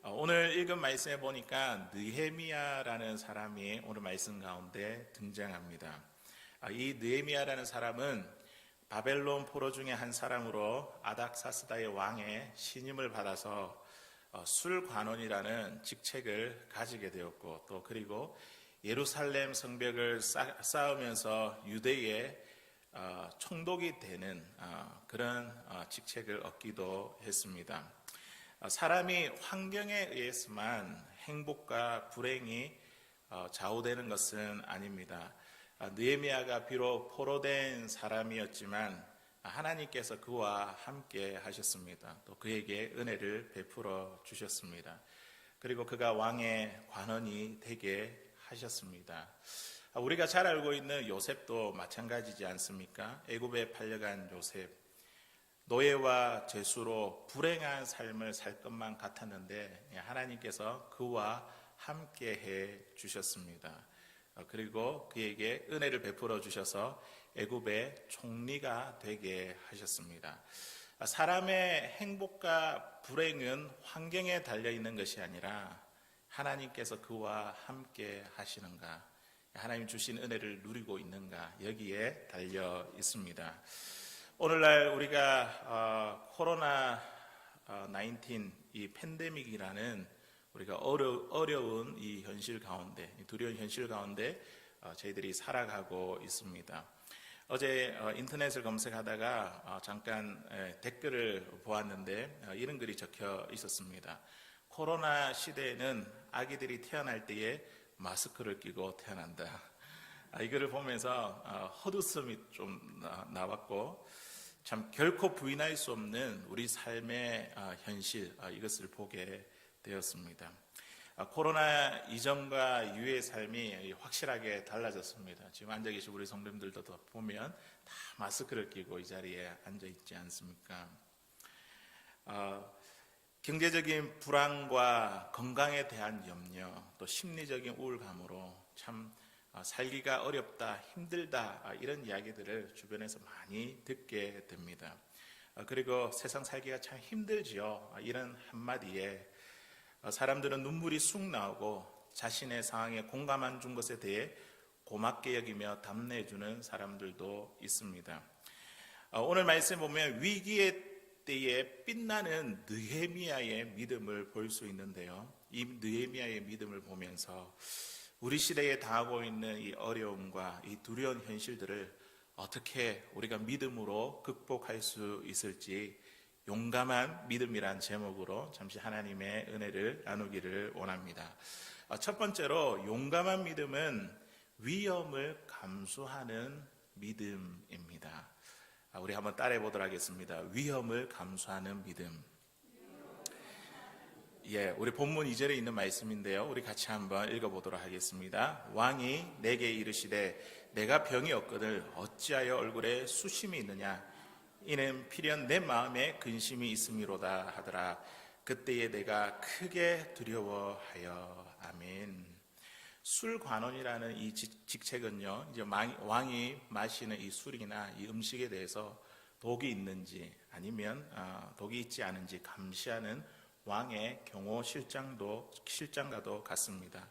오늘 읽은 말씀에 보니까 느헤미야라는 사람이 오늘 말씀 가운데 등장합니다. 이 느헤미야라는 사람은 바벨론 포로 중에 한 사람으로 아닥사스다의 왕의 신임을 받아서 술관원이라는 직책을 가지게 되었고, 또 그리고 예루살렘 성벽을 쌓으면서 유대의 총독이 되는 그런 직책을 얻기도 했습니다. 사람이 환경에 의해서만 행복과 불행이 좌우되는 것은 아닙니다. 느헤미야가 비록 포로된 사람이었지만 하나님께서 그와 함께 하셨습니다. 또 그에게 은혜를 베풀어 주셨습니다. 그리고 그가 왕의 관원이 되게 하셨습니다. 우리가 잘 알고 있는 요셉도 마찬가지지 않습니까? 애굽에 팔려간 요셉, 노예와 죄수로 불행한 삶을 살 것만 같았는데 하나님께서 그와 함께 해 주셨습니다. 그리고 그에게 은혜를 베풀어 주셔서 애굽의 총리가 되게 하셨습니다. 사람의 행복과 불행은 환경에 달려 있는 것이 아니라 하나님께서 그와 함께 하시는가, 하나님 주신 은혜를 누리고 있는가, 여기에 달려 있습니다. 오늘날 우리가 코로나 19 이 팬데믹이라는 우리가 어려운 이 현실 가운데, 두려운 현실 가운데 저희들이 살아가고 있습니다. 어제 인터넷을 검색하다가 잠깐 댓글을 보았는데 이런 글이 적혀 있었습니다. 코로나 시대에는 아기들이 태어날 때에 마스크를 끼고 태어난다. 이 글을 보면서 헛웃음이 좀 나왔고, 참 결코 부인할 수 없는 우리 삶의 현실, 이것을 보게 되었습니다. 코로나 이전과 이후의 삶이 확실하게 달라졌습니다. 지금 앉아 계신 우리 성도님들도 보면 다 마스크를 끼고 이 자리에 앉아 있지 않습니까? 경제적인 불안과 건강에 대한 염려, 또 심리적인 우울감으로 참 살기가 어렵다, 힘들다, 이런 이야기들을 주변에서 많이 듣게 됩니다. 그리고 세상 살기가 참 힘들지요, 이런 한마디에 사람들은 눈물이 쑥 나오고 자신의 상황에 공감 준 것에 대해 고맙게 여기며 담내해주는 사람들도 있습니다. 오늘 말씀 보면 위기의 때에 빛나는 느헤미야의 믿음을 볼 수 있는데요, 이 느헤미야의 믿음을 보면서 우리 시대에 당하고 있는 이 어려움과 이 두려운 현실들을 어떻게 우리가 믿음으로 극복할 수 있을지, 용감한 믿음이란 제목으로 잠시 하나님의 은혜를 나누기를 원합니다. 첫 번째로, 용감한 믿음은 위험을 감수하는 믿음입니다. 우리 한번 따라해 보도록 하겠습니다. 위험을 감수하는 믿음. 우리 본문 2절에 있는 말씀인데요, 우리 같이 한번 읽어보도록 하겠습니다. 왕이 내게 이르시되 내가 병이 없거늘 어찌하여 얼굴에 수심이 있느냐, 이는 필연 내 마음에 근심이 있음이로다 하더라. 그때에 내가 크게 두려워하여. 아멘. 술관원이라는 이 직책은요, 이제 왕이 마시는 이 술이나 이 음식에 대해서 독이 있는지 아니면 독이 있지 않은지 감시하는 왕의 경호 실장과도 같습니다.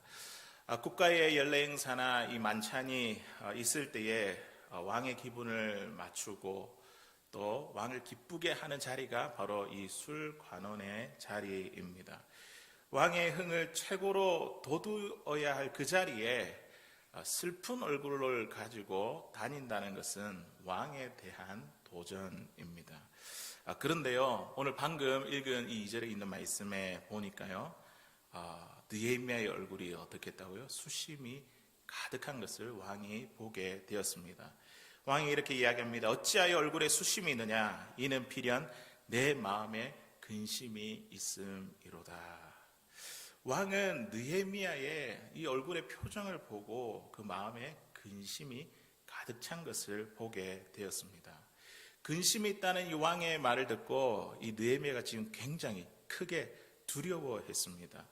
국가의 연례 행사나 이 만찬이 있을 때에 왕의 기분을 맞추고 또 왕을 기쁘게 하는 자리가 바로 이 술관원의 자리입니다. 왕의 흥을 최고로 돋우어야 할 그 자리에 슬픈 얼굴을 가지고 다닌다는 것은 왕에 대한 도전입니다. 그런데요, 오늘 방금 읽은 이 2절에 있는 말씀에 보니까요, 느헤미야의 얼굴이 어떻게 했다고요? 수심이 가득한 것을 왕이 보게 되었습니다. 왕이 이렇게 이야기합니다. 어찌하여 얼굴에 수심이 있느냐, 이는 필연 내 마음에 근심이 있음이로다. 왕은 느헤미야의 이 얼굴의 표정을 보고 그 마음에 근심이 가득 찬 것을 보게 되었습니다. 근심이 있다는 이 왕의 말을 듣고 이 느헤미야가 지금 굉장히 크게 두려워했습니다.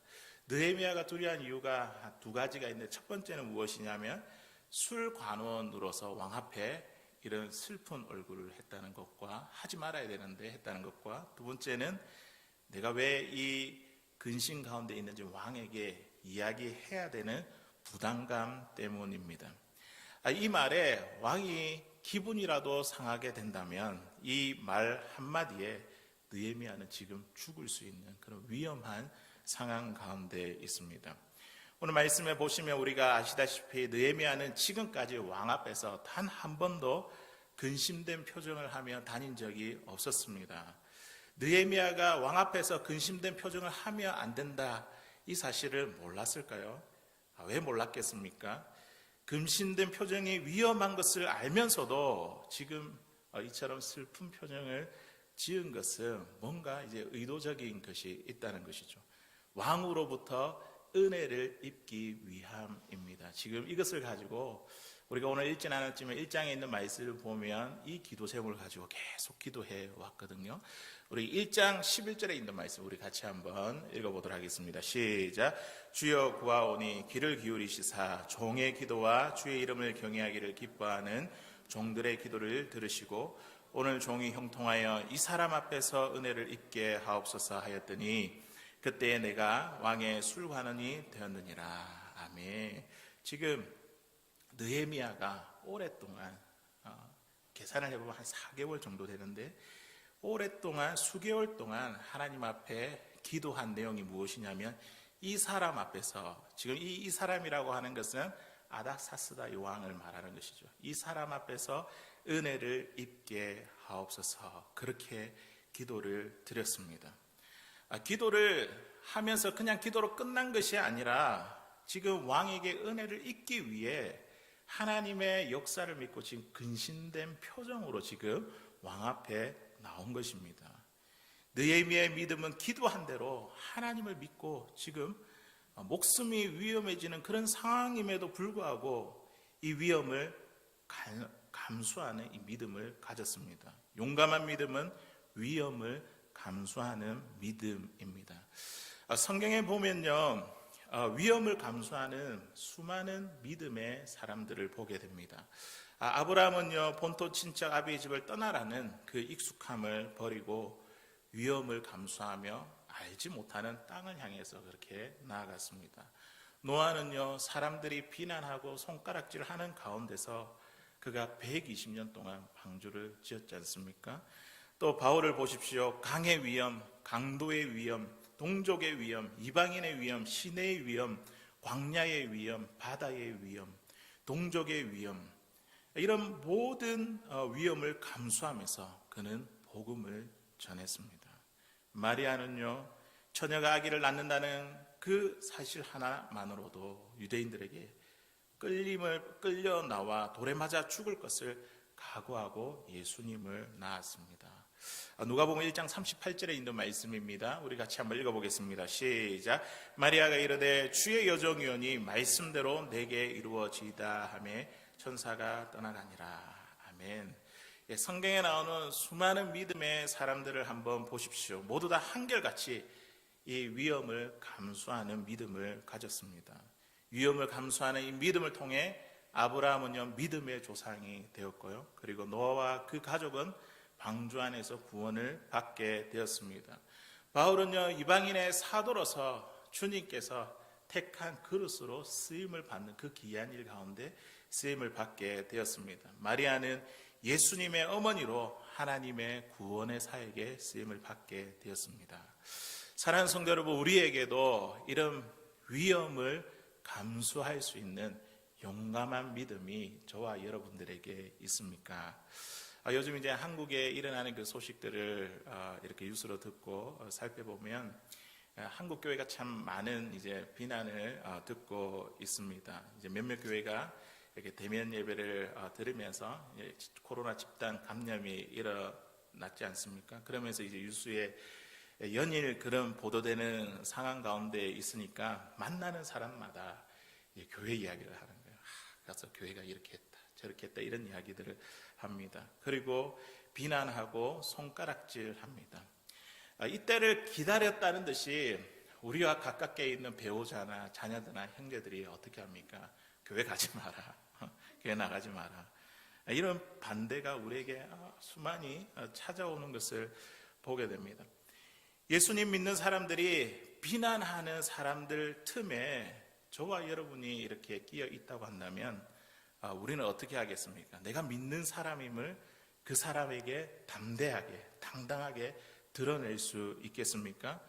느헤미야가 두려워한 이유가 두 가지가 있는데, 첫 번째는 무엇이냐면 술관원으로서 왕 앞에 이런 슬픈 얼굴을 했다는 것과, 하지 말아야 되는데 했다는 것과, 두 번째는 내가 왜 이 근심 가운데 있는 지금 왕에게 이야기해야 되는 부담감 때문입니다. 이 말에 왕이 기분이라도 상하게 된다면 이 말 한마디에 느헤미야는 지금 죽을 수 있는 그런 위험한 상황 가운데 있습니다. 오늘 말씀에 보시면 우리가 아시다시피 느헤미야는 지금까지 왕 앞에서 단 한 번도 근심된 표정을 하며 다닌 적이 없었습니다. 느헤미야가 왕 앞에서 근심된 표정을 하면 안 된다, 이 사실을 몰랐을까요? 왜 몰랐겠습니까? 근심된 표정이 위험한 것을 알면서도 지금 이처럼 슬픈 표정을 지은 것은 뭔가 이제 의도적인 것이 있다는 것이죠. 왕으로부터 은혜를 입기 위함입니다. 지금 이것을 가지고 우리가 오늘 읽진 않았지만 1장에 있는 말씀을 보면 이 기도 제목을 가지고 계속 기도해 왔거든요. 우리 1장 11절에 있는 말씀 우리 같이 한번 읽어보도록 하겠습니다. 시작. 주여 구하오니 귀를 기울이시사 종의 기도와 주의 이름을 경외하기를 기뻐하는 종들의 기도를 들으시고 오늘 종이 형통하여 이 사람 앞에서 은혜를 입게 하옵소서 하였더니 그때 내가 왕의 술관원이 되었느니라. 아멘. 지금 느헤미야가 오랫동안 계산을 해보면 한 4개월 정도 되는데 오랫동안 수개월 동안 하나님 앞에 기도한 내용이 무엇이냐면 이 사람 앞에서 지금 이 사람이라고 하는 것은 아닥사스다 이 왕을 말하는 것이죠. 이 사람 앞에서 은혜를 입게 하옵소서 그렇게 기도를 드렸습니다. 기도를 하면서 그냥 기도로 끝난 것이 아니라 지금 왕에게 은혜를 입기 위해 하나님의 역사를 믿고 지금 근심된 표정으로 지금 왕 앞에 나온 것입니다. 느헤미야의 믿음은 기도한 대로 하나님을 믿고 지금 목숨이 위험해지는 그런 상황임에도 불구하고 이 위험을 감수하는 이 믿음을 가졌습니다. 용감한 믿음은 위험을 감수하는 믿음입니다. 성경에 보면요, 위험을 감수하는 수많은 믿음의 사람들을 보게 됩니다. 아브라함은요, 본토 친척 아비의 집을 떠나라는 그 익숙함을 버리고 위험을 감수하며 알지 못하는 땅을 향해서 그렇게 나아갔습니다. 노아는요, 사람들이 비난하고 손가락질하는 가운데서 그가 120년 동안 방주를 지었지 않습니까? 또 바울을 보십시오. 강의 위험, 강도의 위험, 동족의 위험, 이방인의 위험, 시내의 위험, 광야의 위험, 바다의 위험, 동족의 위험, 이런 모든 위험을 감수하면서 그는 복음을 전했습니다. 마리아는요, 처녀가 아기를 낳는다는 그 사실 하나만으로도 유대인들에게 끌려 나와 돌에 맞아 죽을 것을 각오하고 예수님을 낳았습니다. 누가복음 1장 38절에 있는 말씀입니다. 우리 같이 한번 읽어보겠습니다. 시작. 마리아가 이르되 주의 여정이오니 말씀대로 내게 이루어지이다 하며 천사가 떠나가니라. 아멘. 성경에 나오는 수많은 믿음의 사람들을 한번 보십시오. 모두 다 한결같이 이 위험을 감수하는 믿음을 가졌습니다. 위험을 감수하는 이 믿음을 통해 아브라함은요, 믿음의 조상이 되었고요. 그리고 노아와 그 가족은 방주 안에서 구원을 받게 되었습니다. 바울은요, 이방인의 사도로서 주님께서 택한 그릇으로 쓰임을 받는 그 귀한 일 가운데 쓰임을 받게 되었습니다. 마리아는 예수님의 어머니로 하나님의 구원의 사역에 쓰임을 받게 되었습니다. 사랑하는 성도 여러분, 우리에게도 이런 위험을 감수할 수 있는 용감한 믿음이 저와 여러분들에게 있습니까? 요즘 이제 한국에 일어나는 그 소식들을 이렇게 뉴스로 듣고 살펴보면 한국 교회가 참 많은 이제 비난을 듣고 있습니다. 이제 몇몇 교회가 이렇게 대면 예배를 들으면서 코로나 집단 감염이 일어났지 않습니까? 그러면서 이제 뉴스에 연일 그런 보도되는 상황 가운데 있으니까 만나는 사람마다 교회 이야기를 하는 거예요. 그래서 교회가 이렇게 했다, 저렇게 했다, 이런 이야기들을 합니다. 그리고 비난하고 손가락질합니다. 이때를 기다렸다는 듯이 우리와 가깝게 있는 배우자나 자녀들이나 형제들이 어떻게 합니까? 교회 가지 마라, 교회 나가지 마라, 이런 반대가 우리에게 수많이 찾아오는 것을 보게 됩니다. 예수님 믿는 사람들이 비난하는 사람들 틈에 저와 여러분이 이렇게 끼어 있다고 한다면 우리는 어떻게 하겠습니까? 내가 믿는 사람임을 그 사람에게 담대하게, 당당하게 드러낼 수 있겠습니까?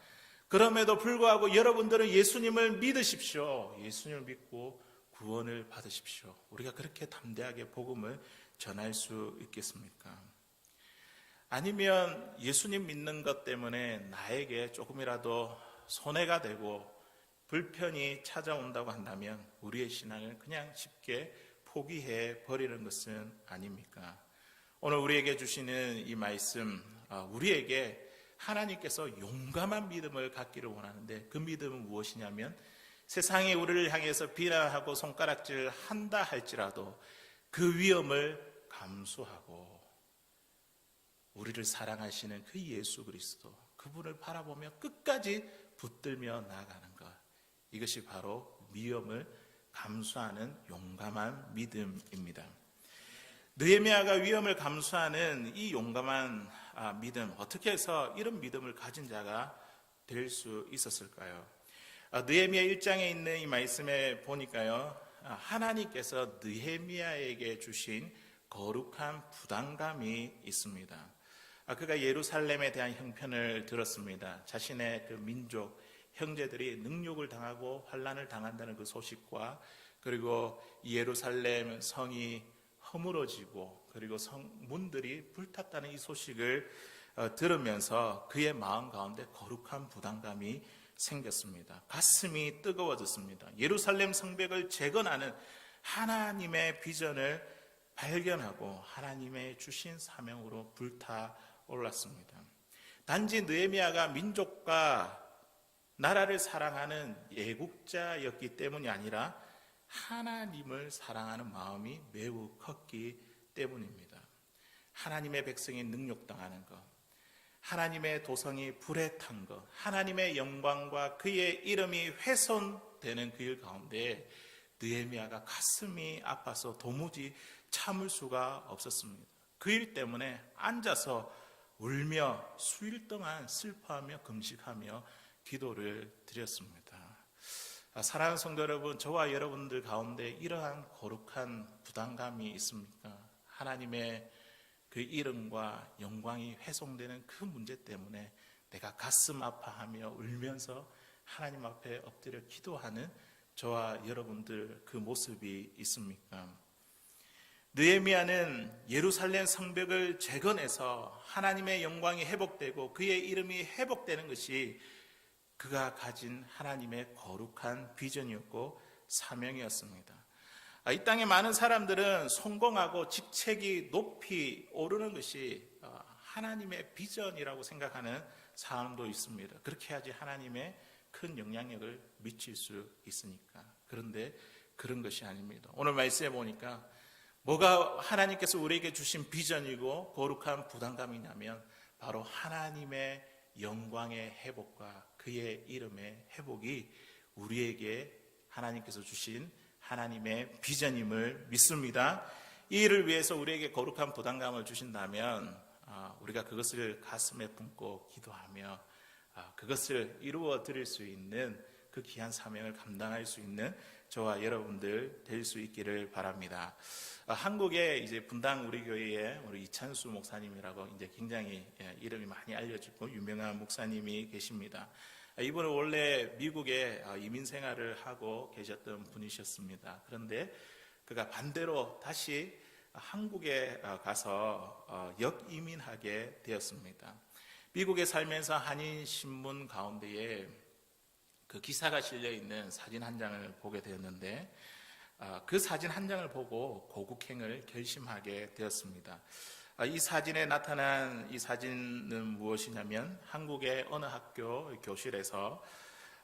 그럼에도 불구하고 여러분들은 예수님을 믿으십시오. 예수님을 믿고 구원을 받으십시오. 우리가 그렇게 담대하게 복음을 전할 수 있겠습니까? 아니면 예수님 믿는 것 때문에 나에게 조금이라도 손해가 되고 불편이 찾아온다고 한다면 우리의 신앙을 그냥 쉽게 포기해 버리는 것은 아닙니까? 오늘 우리에게 주시는 이 말씀, 우리에게 하나님께서 용감한 믿음을 갖기를 원하는데 그 믿음은 무엇이냐면 세상이 우리를 향해서 비난하고 손가락질 한다 할지라도 그 위험을 감수하고 우리를 사랑하시는 그 예수 그리스도, 그분을 바라보며 끝까지 붙들며 나아가는 것, 이것이 바로 위험을 감수하는 용감한 믿음입니다. 느헤미야가 위험을 감수하는 이 용감한 믿음, 어떻게 해서 이런 믿음을 가진 자가 될 수 있었을까요? 느헤미야 1장에 있는 이 말씀에 보니까요, 하나님께서 느헤미야에게 주신 거룩한 부담감이 있습니다. 그가 예루살렘에 대한 형편을 들었습니다. 자신의 그 민족, 형제들이 능욕을 당하고 환난을 당한다는 그 소식과 그리고 예루살렘 성이 허물어지고 그리고 성문들이 불탔다는 이 소식을 들으면서 그의 마음 가운데 거룩한 부담감이 생겼습니다. 가슴이 뜨거워졌습니다. 예루살렘 성벽을 재건하는 하나님의 비전을 발견하고 하나님의 주신 사명으로 불타올랐습니다. 단지 느헤미야가 민족과 나라를 사랑하는 애국자였기 때문이 아니라 하나님을 사랑하는 마음이 매우 컸기 때문입니다. 하나님의 백성이 능욕당하는 것, 하나님의 도성이 불에 탄 것, 하나님의 영광과 그의 이름이 훼손되는 그 일 가운데 느헤미야가 가슴이 아파서 도무지 참을 수가 없었습니다. 그 일 때문에 앉아서 울며 수일 동안 슬퍼하며 금식하며 기도를 드렸습니다. 사랑하는 성도 여러분, 저와 여러분들 가운데 이러한 거룩한 부담감이 있습니까? 하나님의 그 이름과 영광이 훼손되는 그 문제 때문에 내가 가슴 아파하며 울면서 하나님 앞에 엎드려 기도하는 저와 여러분들 그 모습이 있습니까? 느헤미야는 예루살렘 성벽을 재건해서 하나님의 영광이 회복되고 그의 이름이 회복되는 것이 그가 가진 하나님의 거룩한 비전이었고 사명이었습니다. 이 땅에 많은 사람들은 성공하고 직책이 높이 오르는 것이 하나님의 비전이라고 생각하는 사람도 있습니다. 그렇게 해야지 하나님의 큰 영향력을 미칠 수 있으니까. 그런데 그런 것이 아닙니다. 오늘 말씀해 보니까 뭐가 하나님께서 우리에게 주신 비전이고 거룩한 부담감이냐면 바로 하나님의 영광의 회복과 그의 이름의 회복이 우리에게 하나님께서 주신 하나님의 비전임을 믿습니다. 이 일을 위해서 우리에게 거룩한 부담감을 주신다면 우리가 그것을 가슴에 품고 기도하며 그것을 이루어 드릴 수 있는 그 귀한 사명을 감당할 수 있는 저와 여러분들 될 수 있기를 바랍니다. 한국에 이제 분당 우리 교회에 우리 이찬수 목사님이라고 이제 굉장히 이름이 많이 알려지고 유명한 목사님이 계십니다. 이분은 원래 미국에 이민 생활을 하고 계셨던 분이셨습니다. 그런데 그가 반대로 다시 한국에 가서 역이민하게 되었습니다. 미국에 살면서 한인신문 가운데에 그 기사가 실려 있는 사진 한 장을 보게 되었는데 그 사진 한 장을 보고 고국행을 결심하게 되었습니다. 이 사진에 나타난 이 사진은 무엇이냐면 한국의 어느 학교 교실에서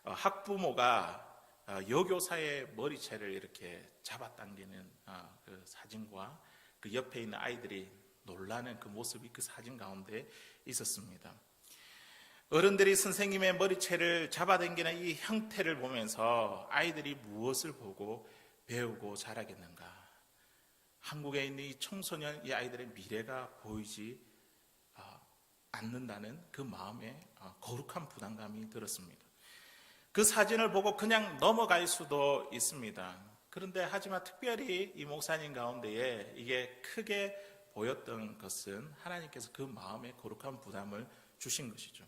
학부모가 여교사의 머리채를 이렇게 잡아당기는 그 사진과 그 옆에 있는 아이들이 놀라는 그 모습이 그 사진 가운데 있었습니다. 어른들이 선생님의 머리채를 잡아당기는 이 형태를 보면서 아이들이 무엇을 보고 배우고 자라겠는가? 한국에 있는 이 청소년, 이 아이들의 미래가 보이지 않는다는 그 마음에 거룩한 부담감이 들었습니다. 그 사진을 보고 그냥 넘어갈 수도 있습니다. 그런데 하지만 특별히 이 목사님 가운데에 이게 크게 보였던 것은 하나님께서 그 마음에 거룩한 부담을 주신 것이죠.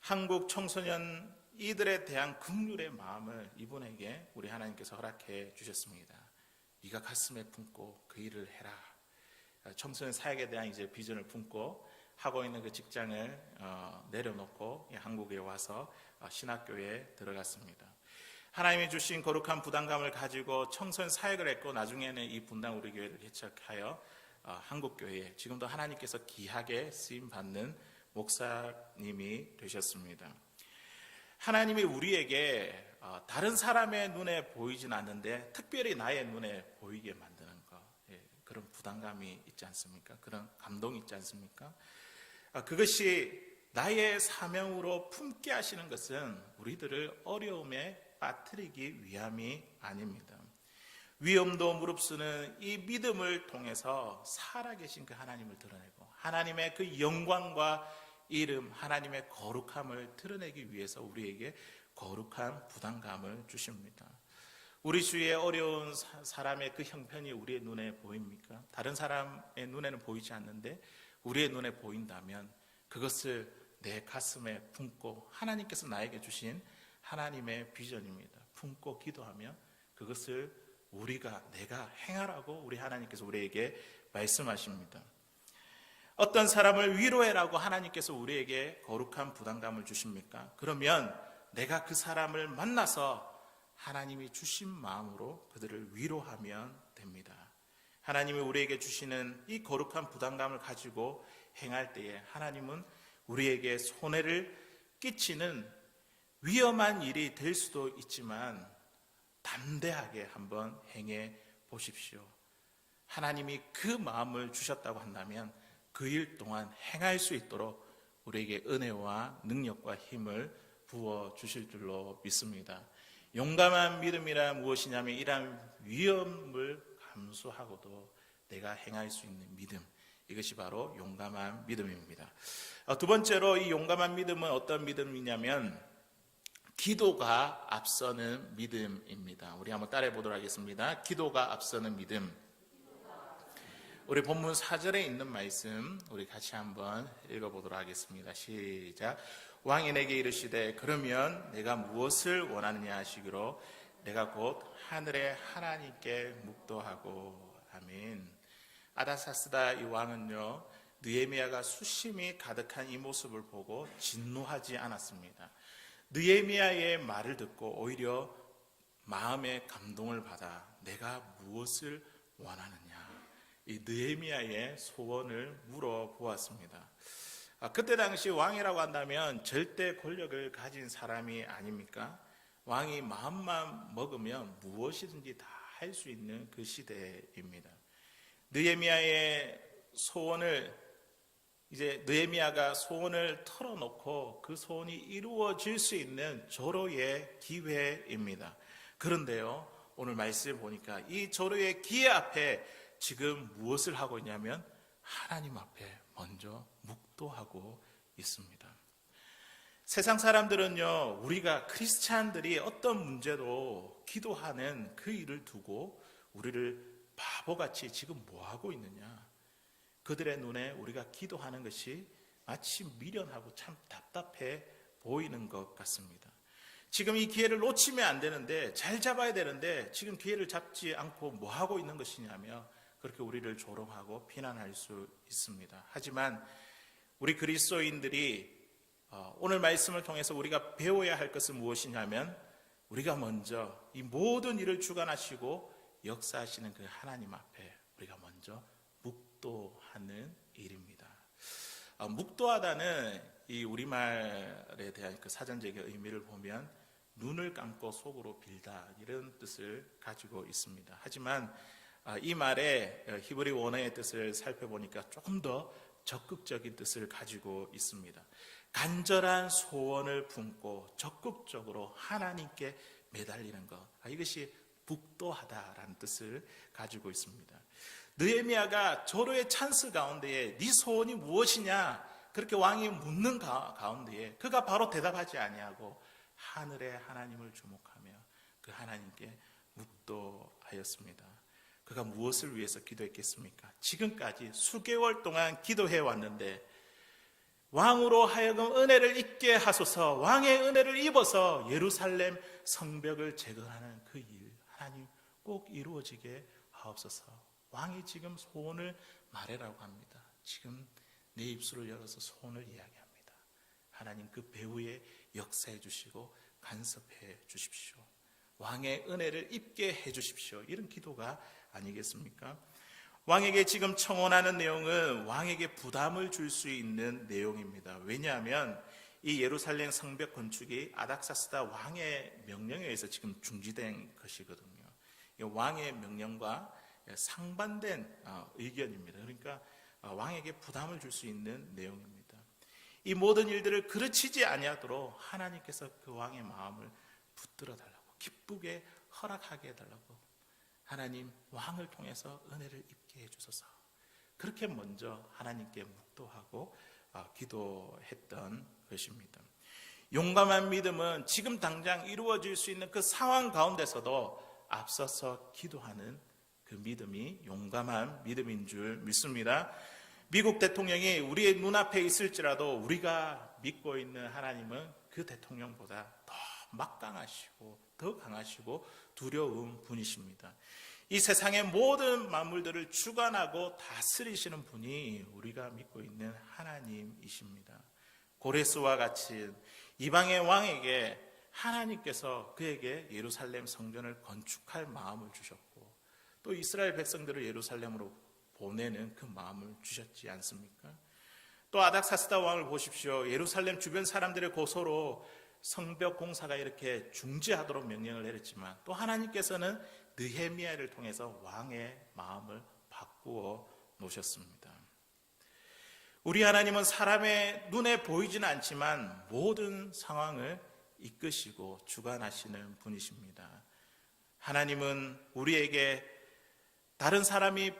한국 청소년 이들에 대한 긍휼의 마음을 이분에게 우리 하나님께서 허락해 주셨습니다. 네가 가슴에 품고 그 일을 해라. 청소년 사역에 대한 이제 비전을 품고 하고 있는 그 직장을 내려놓고 한국에 와서 신학교에 들어갔습니다. 하나님이 주신 거룩한 부담감을 가지고 청소년 사역을 했고 나중에는 이 분당 우리 교회를 개척하여 한국교회에 지금도 하나님께서 귀하게 쓰임받는 목사님이 되셨습니다. 하나님이 우리에게 다른 사람의 눈에 보이진 않는데 특별히 나의 눈에 보이게 만드는 것, 그런 부담감이 있지 않습니까? 그런 감동이 있지 않습니까? 그것이 나의 사명으로 품게 하시는 것은 우리들을 어려움에 빠뜨리기 위함이 아닙니다. 위험도 무릅쓰는 이 믿음을 통해서 살아계신 그 하나님을 드러내고 하나님의 그 영광과 이름, 하나님의 거룩함을 드러내기 위해서 우리에게 거룩한 부담감을 주십니다. 우리 주위에 어려운 사람의 그 형편이 우리의 눈에 보입니까? 다른 사람의 눈에는 보이지 않는데 우리의 눈에 보인다면 그것을 내 가슴에 품고 하나님께서 나에게 주신 하나님의 비전입니다. 품고 기도하며 그것을 내가 행하라고 우리 하나님께서 우리에게 말씀하십니다. 어떤 사람을 위로해라고 하나님께서 우리에게 거룩한 부담감을 주십니까? 그러면 내가 그 사람을 만나서 하나님이 주신 마음으로 그들을 위로하면 됩니다. 하나님이 우리에게 주시는 이 거룩한 부담감을 가지고 행할 때에 하나님은 우리에게 손해를 끼치는 위험한 일이 될 수도 있지만 담대하게 한번 행해 보십시오. 하나님이 그 마음을 주셨다고 한다면 그 일 동안 행할 수 있도록 우리에게 은혜와 능력과 힘을 부어 주실 줄로 믿습니다. 용감한 믿음이란 무엇이냐면 이러한 위험을 감수하고도 내가 행할 수 있는 믿음, 이것이 바로 용감한 믿음입니다. 두 번째로 이 용감한 믿음은 어떤 믿음이냐면 기도가 앞서는 믿음입니다. 우리 한번 따라해 보도록 하겠습니다. 기도가 앞서는 믿음. 우리 본문 4절에 있는 말씀 우리 같이 한번 읽어보도록 하겠습니다. 시작. 왕이 내게 이르시되 그러면 내가 무엇을 원하느냐 하시기로 내가 곧 하늘의 하나님께 묵도하고. 아멘. 아다사스다 이 왕은요 느헤미야가 수심이 가득한 이 모습을 보고 진노하지 않았습니다. 느헤미야의 말을 듣고 오히려 마음의 감동을 받아 내가 무엇을 원하느냐 이 느헤미야의 소원을 물어보았습니다. 그때 당시 왕이라고 한다면 절대 권력을 가진 사람이 아닙니까? 왕이 마음만 먹으면 무엇이든지 다 할 수 있는 그 시대입니다. 느헤미야의 소원을 이제 느헤미야가 소원을 털어놓고 그 소원이 이루어질 수 있는 절호의 기회입니다. 그런데요, 오늘 말씀을 보니까 이 절호의 기회 앞에 지금 무엇을 하고 있냐면 하나님 앞에 먼저 묵도하고 있습니다. 세상 사람들은요, 우리가 크리스찬들이 어떤 문제로 기도하는 그 일을 두고 우리를 바보같이 지금 뭐하고 있느냐, 그들의 눈에 우리가 기도하는 것이 마치 미련하고 참 답답해 보이는 것 같습니다. 지금 이 기회를 놓치면 안 되는데, 잘 잡아야 되는데 지금 기회를 잡지 않고 뭐하고 있는 것이냐며 그렇게 우리를 조롱하고 비난할 수 있습니다. 하지만 우리 그리스도인들이 오늘 말씀을 통해서 우리가 배워야 할 것은 무엇이냐면 우리가 먼저 이 모든 일을 주관하시고 역사하시는 그 하나님 앞에 우리가 먼저 묵도하는 일입니다. 묵도하다는 이 우리말에 대한 그 사전적인 의미를 보면 눈을 감고 속으로 빌다 이런 뜻을 가지고 있습니다. 하지만 이 말의 히브리 원어의 뜻을 살펴보니까 조금 더 적극적인 뜻을 가지고 있습니다. 간절한 소원을 품고 적극적으로 하나님께 매달리는 것, 이것이 묵도하다라는 뜻을 가지고 있습니다. 느헤미야가 절호의 찬스 가운데에 네 소원이 무엇이냐 그렇게 왕이 묻는 가운데에 그가 바로 대답하지 아니하고 하늘의 하나님을 주목하며 그 하나님께 묵도하였습니다. 그가 무엇을 위해서 기도했겠습니까? 지금까지 수개월 동안 기도해 왔는데 왕으로 하여금 은혜를 입게 하소서, 왕의 은혜를 입어서 예루살렘 성벽을 재건하는 그 일, 하나님 꼭 이루어지게 하옵소서. 왕이 지금 소원을 말해라고 합니다. 지금 내 입술을 열어서 소원을 이야기합니다. 하나님 그 배후에 역사해 주시고 간섭해 주십시오. 왕의 은혜를 입게 해 주십시오. 이런 기도가 아니겠습니까? 왕에게 지금 청원하는 내용은 왕에게 부담을 줄 수 있는 내용입니다. 왜냐하면 이 예루살렘 성벽 건축이 아닥사스다 왕의 명령에 의해서 지금 중지된 것이거든요. 왕의 명령과 상반된 의견입니다. 그러니까 왕에게 부담을 줄 수 있는 내용입니다. 이 모든 일들을 그르치지 아니하도록 하나님께서 그 왕의 마음을 붙들어 달라고, 기쁘게 허락하게 해달라고, 하나님 왕을 통해서 은혜를 입게 해주소서, 그렇게 먼저 하나님께 묵도하고 기도했던 것입니다. 용감한 믿음은 지금 당장 이루어질 수 있는 그 상황 가운데서도 앞서서 기도하는 그 믿음이 용감한 믿음인 줄 믿습니다. 미국 대통령이 우리의 눈앞에 있을지라도 우리가 믿고 있는 하나님은 그 대통령보다 더 막강하시고 더 강하시고 두려운 분이십니다. 이 세상의 모든 만물들을 주관하고 다스리시는 분이 우리가 믿고 있는 하나님이십니다. 고레스와 같이 이방의 왕에게 하나님께서 그에게 예루살렘 성전을 건축할 마음을 주셨고, 또 이스라엘 백성들을 예루살렘으로 보내는 그 마음을 주셨지 않습니까? 또 아닥사스다 왕을 보십시오. 예루살렘 주변 사람들의 고소로 성벽 공사가 이렇게 중지하도록 명령을 내렸지만, 또 하나님께서는 느헤미야를 통해서 왕의 마음을 바꾸어 놓으셨습니다. 우리 하나님은 사람의 눈에 보이지는 않지만 모든 상황을 이끄시고 주관하시는 분이십니다. 하나님은 우리에게 다른 사람이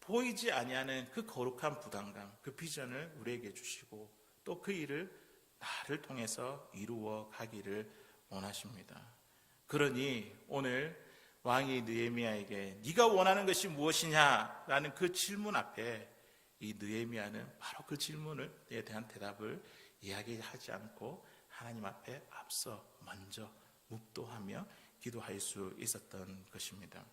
보이지 아니하는 그 거룩한 부담감, 그 비전을 우리에게 주시고 또 그 일을 나를 통해서 이루어 가기를 원하십니다. 그러니 오늘 왕이 느헤미야에게 네가 원하는 것이 무엇이냐라는 그 질문 앞에 이 느헤미야는 바로 그 질문에 대한 대답을 이야기하지 않고 하나님 앞에 앞서 먼저 묵도하며 기도할 수 있었던 것입니다.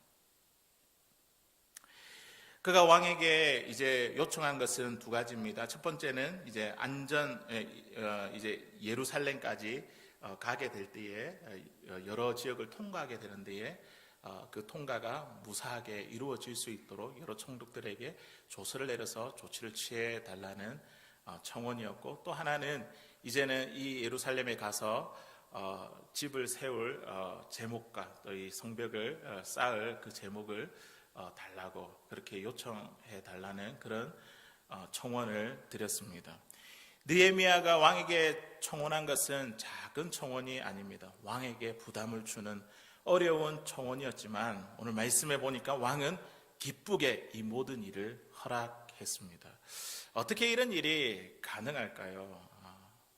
그가 왕에게 이제 요청한 것은 두 가지입니다. 첫 번째는 이제 이제 예루살렘까지 가게 될 때에 여러 지역을 통과하게 되는 데에 그 통과가 무사하게 이루어질 수 있도록 여러 총독들에게 조서를 내려서 조치를 취해 달라는 청원이었고, 또 하나는 이제는 이 예루살렘에 가서 집을 세울 제목과 또 이 성벽을 쌓을 그 제목을 달라고 그렇게 요청해 달라는 그런 청원을 드렸습니다. 느헤미야가 왕에게 청원한 것은 작은 청원이 아닙니다. 왕에게 부담을 주는 어려운 청원이었지만 오늘 말씀해 보니까 왕은 기쁘게 이 모든 일을 허락했습니다. 어떻게 이런 일이 가능할까요?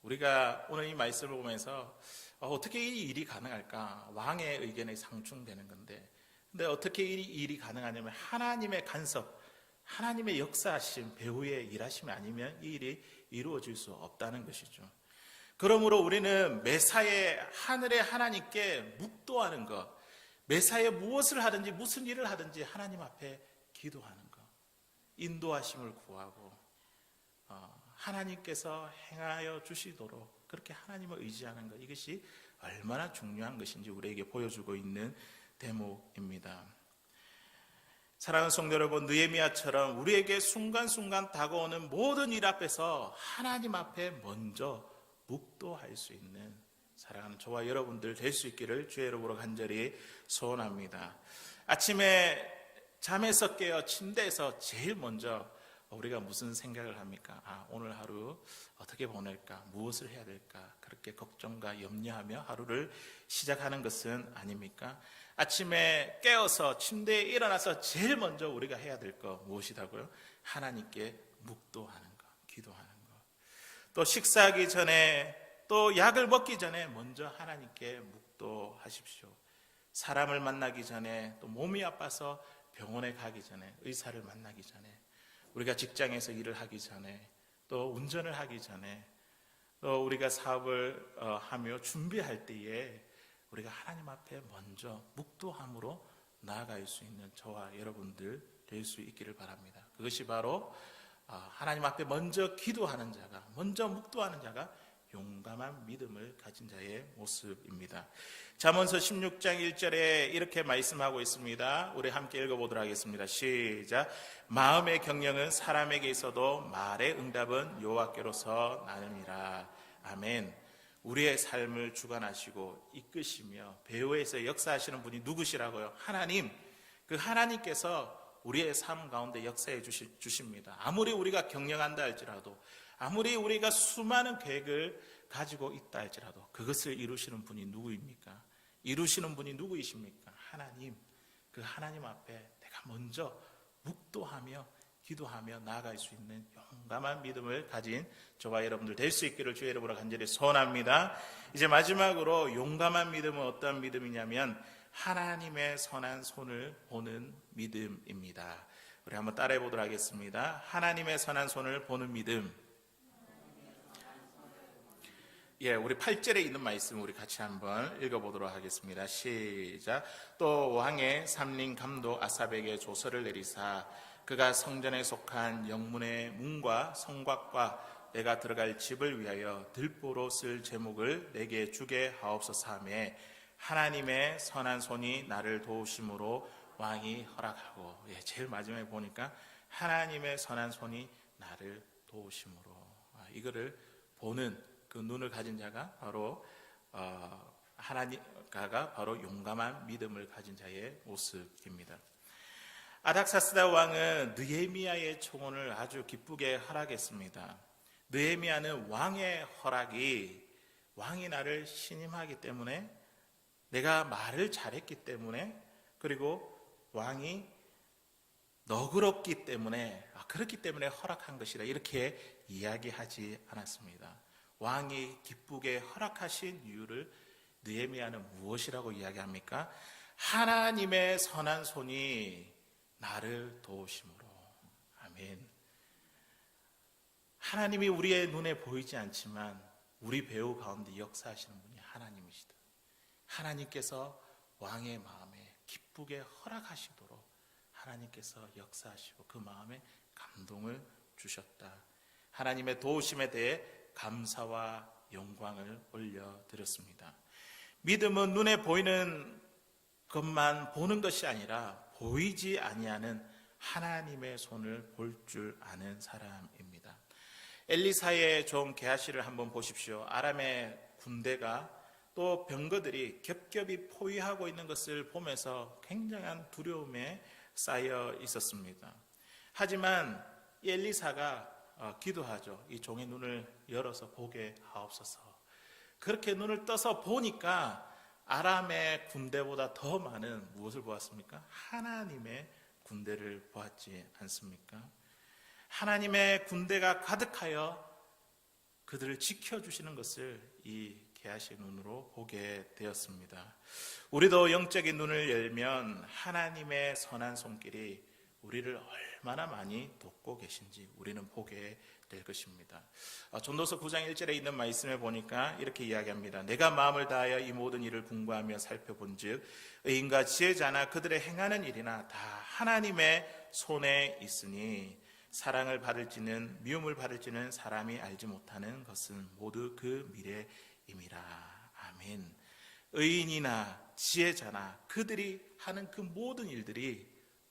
우리가 오늘 이 말씀을 보면서 어떻게 이 일이 가능할까? 왕의 의견에 상충되는 건데, 근데 어떻게 이 일이 가능하냐면 하나님의 간섭, 하나님의 역사하심, 배후의 일하심이 아니면 이 일이 이루어질 수 없다는 것이죠. 그러므로 우리는 매사에 하늘의 하나님께 묵도하는 것, 매사에 무엇을 하든지 무슨 일을 하든지 하나님 앞에 기도하는 것, 인도하심을 구하고 하나님께서 행하여 주시도록 그렇게 하나님을 의지하는 것, 이것이 얼마나 중요한 것인지 우리에게 보여주고 있는 대목입니다. 사랑하는 성도 여러분, 느헤미야처럼 우리에게 순간순간 다가오는 모든 일 앞에서 하나님 앞에 먼저 묵도할 수 있는 사랑하는 저와 여러분들 될 수 있기를 주의 이름으로 간절히 소원합니다. 아침에 잠에서 깨어 침대에서 제일 먼저 우리가 무슨 생각을 합니까? 오늘 하루 어떻게 보낼까? 무엇을 해야 될까? 그렇게 걱정과 염려하며 하루를 시작하는 것은 아닙니까? 아침에 깨어서 침대에 일어나서 제일 먼저 우리가 해야 될 거 무엇이라고요? 하나님께 묵도하는 것, 기도하는 것. 또 식사하기 전에 또 약을 먹기 전에 먼저 하나님께 묵도하십시오. 사람을 만나기 전에, 또 몸이 아파서 병원에 가기 전에, 의사를 만나기 전에, 우리가 직장에서 일을 하기 전에, 또 운전을 하기 전에, 또 우리가 사업을 하며 준비할 때에 우리가 하나님 앞에 먼저 묵도함으로 나아갈 수 있는 저와 여러분들 될 수 있기를 바랍니다. 그것이 바로 하나님 앞에 먼저 기도하는 자가, 먼저 묵도하는 자가 용감한 믿음을 가진 자의 모습입니다. 잠언서 16장 1절에 이렇게 말씀하고 있습니다. 우리 함께 읽어보도록 하겠습니다. 시작. 마음의 경영은 사람에게 있어도 말의 응답은 여호와께로서 나느니라. 아멘. 우리의 삶을 주관하시고 이끄시며 배후에서 역사하시는 분이 누구시라고요? 하나님. 그 하나님께서 우리의 삶 가운데 역사해 주십니다. 아무리 우리가 경영한다 할지라도, 아무리 우리가 수많은 계획을 가지고 있다 할지라도 그것을 이루시는 분이 누구입니까? 이루시는 분이 누구이십니까? 하나님. 그 하나님 앞에 내가 먼저 묵도하며 기도하며 나아갈 수 있는 용감한 믿음을 가진 저와 여러분들 될 수 있기를 주의 이름으로 간절히 소원합니다. 이제 마지막으로 용감한 믿음은 어떤 믿음이냐면 하나님의 선한 손을 보는 믿음입니다. 우리 한번 따라해 보도록 하겠습니다. 하나님의 선한 손을 보는 믿음. 우리 8절에 있는 말씀 우리 같이 한번 읽어보도록 하겠습니다. 시작. 또 왕의 삼림 감독 아삽에게 조서를 내리사 그가 성전에 속한 영문의 문과 성곽과 내가 들어갈 집을 위하여 들보로 쓸 제목을 내게 주게 하옵소서 하며 하나님의 선한 손이 나를 도우심으로 왕이 허락하고, 제일 마지막에 보니까 하나님의 선한 손이 나를 도우심으로, 이거를 보는 그 눈을 가진 자가 바로 하나님가가 바로 용감한 믿음을 가진 자의 모습입니다. 아닥사스다 왕은 느헤미야의 청혼을 아주 기쁘게 허락했습니다. 느헤미야는 왕의 허락이, 왕이 나를 신임하기 때문에, 내가 말을 잘했기 때문에, 그리고 왕이 너그럽기 때문에, 그렇기 때문에 허락한 것이다, 이렇게 이야기하지 않았습니다. 왕이 기쁘게 허락하신 이유를 느헤미야는 무엇이라고 이야기합니까? 하나님의 선한 손이 나를 도우심으로. 아멘. 하나님이 우리의 눈에 보이지 않지만 우리 배후 가운데 역사하시는 분이 하나님이시다. 하나님께서 왕의 마음에 기쁘게 허락하시도록 하나님께서 역사하시고 그 마음에 감동을 주셨다. 하나님의 도우심에 대해 감사와 영광을 올려드렸습니다. 믿음은 눈에 보이는 것만 보는 것이 아니라 보이지 아니하는 하나님의 손을 볼 줄 아는 사람입니다. 엘리사의 종 게하시를 한번 보십시오. 아람의 군대가 또 병거들이 겹겹이 포위하고 있는 것을 보면서 굉장한 두려움에 쌓여 있었습니다. 하지만 엘리사가 기도하죠. 이 종의 눈을 열어서 보게 하옵소서. 그렇게 눈을 떠서 보니까 아람의 군대보다 더 많은 무엇을 보았습니까? 하나님의 군대를 보았지 않습니까? 하나님의 군대가 가득하여 그들을 지켜주시는 것을 이 게하시의 눈으로 보게 되었습니다. 우리도 영적인 눈을 열면 하나님의 선한 손길이 우리를 얼마나 많이 돕고 계신지 우리는 보게 될 것입니다. 전도서 9장 1절에 있는 말씀에 보니까 이렇게 이야기합니다. 내가 마음을 다하여 이 모든 일을 궁구하며 살펴본 즉 의인과 지혜자나 그들의 행하는 일이나 다 하나님의 손에 있으니 사랑을 받을지는 미움을 받을지는 사람이 알지 못하는 것은 모두 그 미래임이라. 아멘. 의인이나 지혜자나 그들이 하는 그 모든 일들이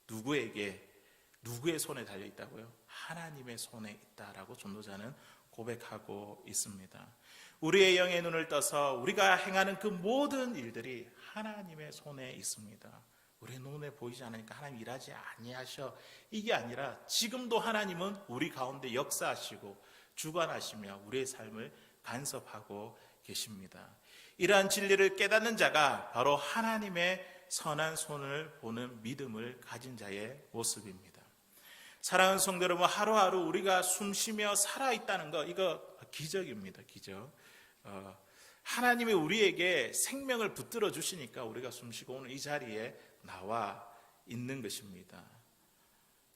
누구의 손에 달려 있다고요? 하나님의 손에 있다라고 전도자는 고백하고 있습니다. 우리의 영의 눈을 떠서 우리가 행하는 그 모든 일들이 하나님의 손에 있습니다. 우리 눈에 보이지 않으니까 하나님 일하지 아니하셔, 이게 아니라 지금도 하나님은 우리 가운데 역사하시고 주관하시며 우리의 삶을 간섭하고 계십니다. 이러한 진리를 깨닫는 자가 바로 하나님의 선한 손을 보는 믿음을 가진 자의 모습입니다. 사랑하는 성도 여러분, 하루하루 우리가 숨쉬며 살아있다는 거, 이거 기적입니다. 기적. 하나님이 우리에게 생명을 붙들어 주시니까 우리가 숨쉬고 오늘 이 자리에 나와 있는 것입니다.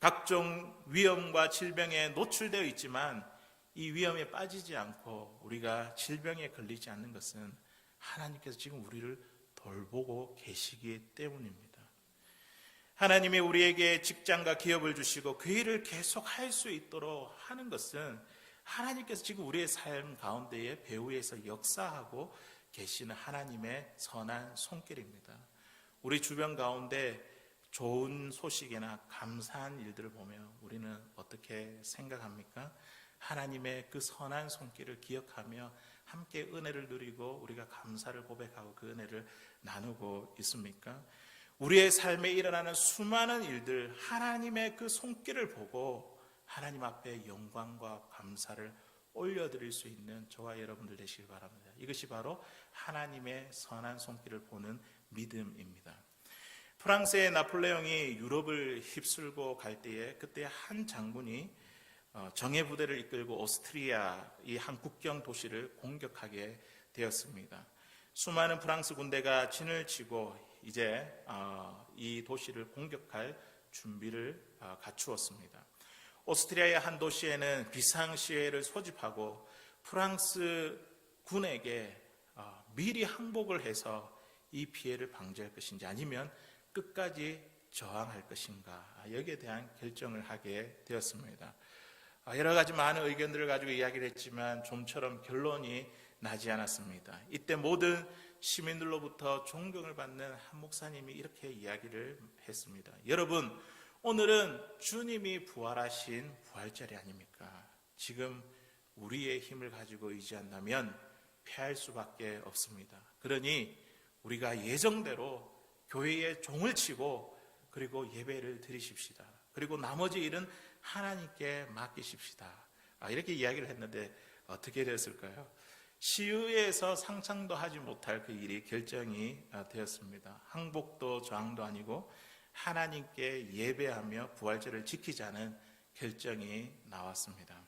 각종 위험과 질병에 노출되어 있지만 이 위험에 빠지지 않고 우리가 질병에 걸리지 않는 것은 하나님께서 지금 우리를 돌보고 계시기 때문입니다. 하나님이 우리에게 직장과 기업을 주시고 그 일을 계속 할 수 있도록 하는 것은 하나님께서 지금 우리의 삶 가운데에 배후에서 역사하고 계시는 하나님의 선한 손길입니다. 우리 주변 가운데 좋은 소식이나 감사한 일들을 보면 우리는 어떻게 생각합니까? 하나님의 그 선한 손길을 기억하며 함께 은혜를 누리고 우리가 감사를 고백하고 그 은혜를 나누고 있습니까? 우리의 삶에 일어나는 수많은 일들, 하나님의 그 손길을 보고 하나님 앞에 영광과 감사를 올려드릴 수 있는 저와 여러분들 되시길 바랍니다. 이것이 바로 하나님의 선한 손길을 보는 믿음입니다. 프랑스의 나폴레옹이 유럽을 휩쓸고 갈 때에 그때 한 장군이 정예 부대를 이끌고 오스트리아 이 한 국경 도시를 공격하게 되었습니다. 수많은 프랑스 군대가 진을 치고 이제 이 도시를 공격할 준비를 갖추었습니다. 오스트리아의 한 도시에는 비상시위를 소집하고 프랑스 군에게 미리 항복을 해서 이 피해를 방지할 것인지 아니면 끝까지 저항할 것인가, 여기에 대한 결정을 하게 되었습니다. 여러 가지 많은 의견들을 가지고 이야기를 했지만 좀처럼 결론이 나지 않았습니다. 이때 모든 시민들로부터 존경을 받는 한 목사님이 이렇게 이야기를 했습니다. 여러분, 오늘은 주님이 부활하신 부활절이 아닙니까? 지금 우리의 힘을 가지고 의지한다면 패할 수밖에 없습니다. 그러니 우리가 예정대로 교회에 종을 치고 그리고 예배를 드리십시다. 그리고 나머지 일은 하나님께 맡기십시다. 이렇게 이야기를 했는데 어떻게 되었을까요? 시의회에서 상상도 하지 못할 그 일이 결정이 되었습니다. 항복도 저항도 아니고 하나님께 예배하며 부활절을 지키자는 결정이 나왔습니다.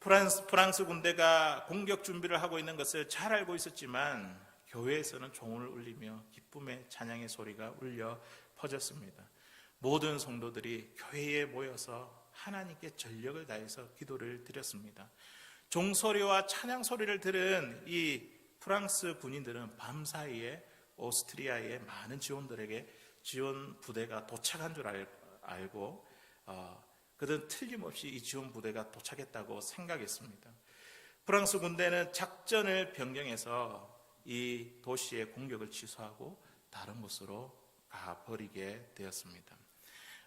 프랑스 군대가 공격 준비를 하고 있는 것을 잘 알고 있었지만 교회에서는 종을 울리며 기쁨의 찬양의 소리가 울려 퍼졌습니다. 모든 성도들이 교회에 모여서 하나님께 전력을 다해서 기도를 드렸습니다. 종소리와 찬양 소리를 들은 이 프랑스 군인들은 밤사이에 오스트리아의 많은 지원들에게 지원 부대가 도착한 줄 알고 그들은 틀림없이 이 지원 부대가 도착했다고 생각했습니다. 프랑스 군대는 작전을 변경해서 이 도시의 공격을 취소하고 다른 곳으로 가버리게 되었습니다.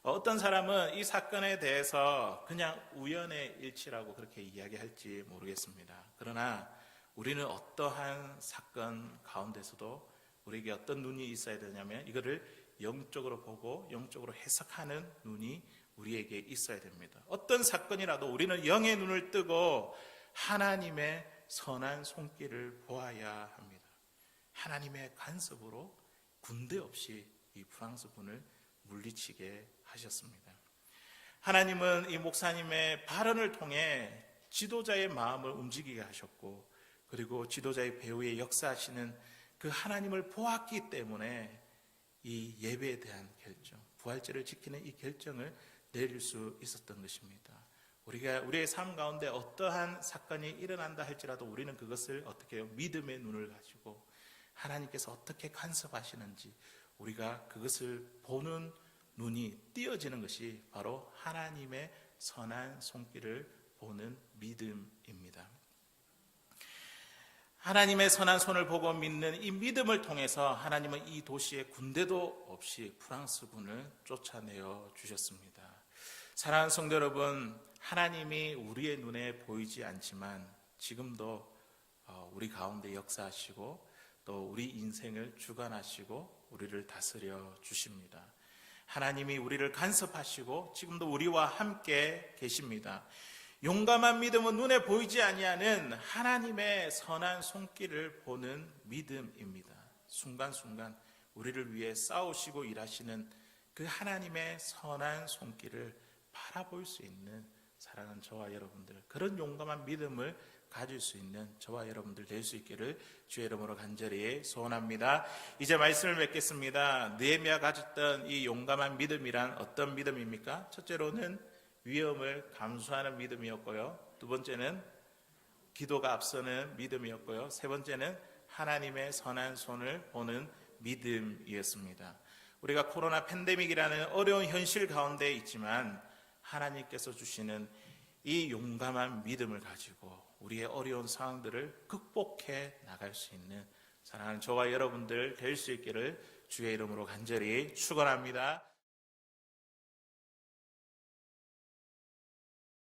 어떤 사람은 이 사건에 대해서 그냥 우연의 일치라고 그렇게 이야기할지 모르겠습니다. 그러나 우리는 어떠한 사건 가운데서도 우리에게 어떤 눈이 있어야 되냐면 이거를 영적으로 보고 영적으로 해석하는 눈이 우리에게 있어야 됩니다. 어떤 사건이라도 우리는 영의 눈을 뜨고 하나님의 선한 손길을 보아야 합니다. 하나님의 간섭으로 군대 없이 이 프랑스군을 물리치게 하셨습니다. 하나님은 이 목사님의 발언을 통해 지도자의 마음을 움직이게 하셨고 그리고 지도자의 배후에 역사하시는 그 하나님을 보았기 때문에 이 예배에 대한 결정, 부활절을 지키는 이 결정을 내릴 수 있었던 것입니다. 우리가 우리의 삶 가운데 어떠한 사건이 일어난다 할지라도 우리는 그것을 어떻게 해요? 믿음의 눈을 가지고 하나님께서 어떻게 간섭하시는지 우리가 그것을 보는 눈이 띄어지는 것이 바로 하나님의 선한 손길을 보는 믿음입니다. 하나님의 선한 손을 보고 믿는 이 믿음을 통해서 하나님은 이 도시에 군대도 없이 프랑스군을 쫓아내어 주셨습니다. 사랑하는 성도 여러분, 하나님이 우리의 눈에 보이지 않지만 지금도 우리 가운데 역사하시고 또 우리 인생을 주관하시고 우리를 다스려 주십니다. 하나님이 우리를 간섭하시고 지금도 우리와 함께 계십니다. 용감한 믿음은 눈에 보이지 아니하는 하나님의 선한 손길을 보는 믿음입니다. 순간순간 우리를 위해 싸우시고 일하시는 그 하나님의 선한 손길을 바라볼 수 있는 사랑하는 저와 여러분들, 그런 용감한 믿음을 가질 수 있는 저와 여러분들 될 수 있기를 주의 이름으로 간절히 소원합니다. 이제 말씀을 맺겠습니다. 느헤미야가 가졌던 이 용감한 믿음이란 어떤 믿음입니까? 첫째로는 위험을 감수하는 믿음이었고요. 두 번째는 기도가 앞서는 믿음이었고요. 세 번째는 하나님의 선한 손을 보는 믿음이었습니다. 우리가 코로나 팬데믹이라는 어려운 현실 가운데 있지만 하나님께서 주시는 이 용감한 믿음을 가지고 우리의 어려운 상황들을 극복해 나갈 수 있는 사랑하는 저와 여러분들 될 수 있기를 주의 이름으로 간절히 축원합니다.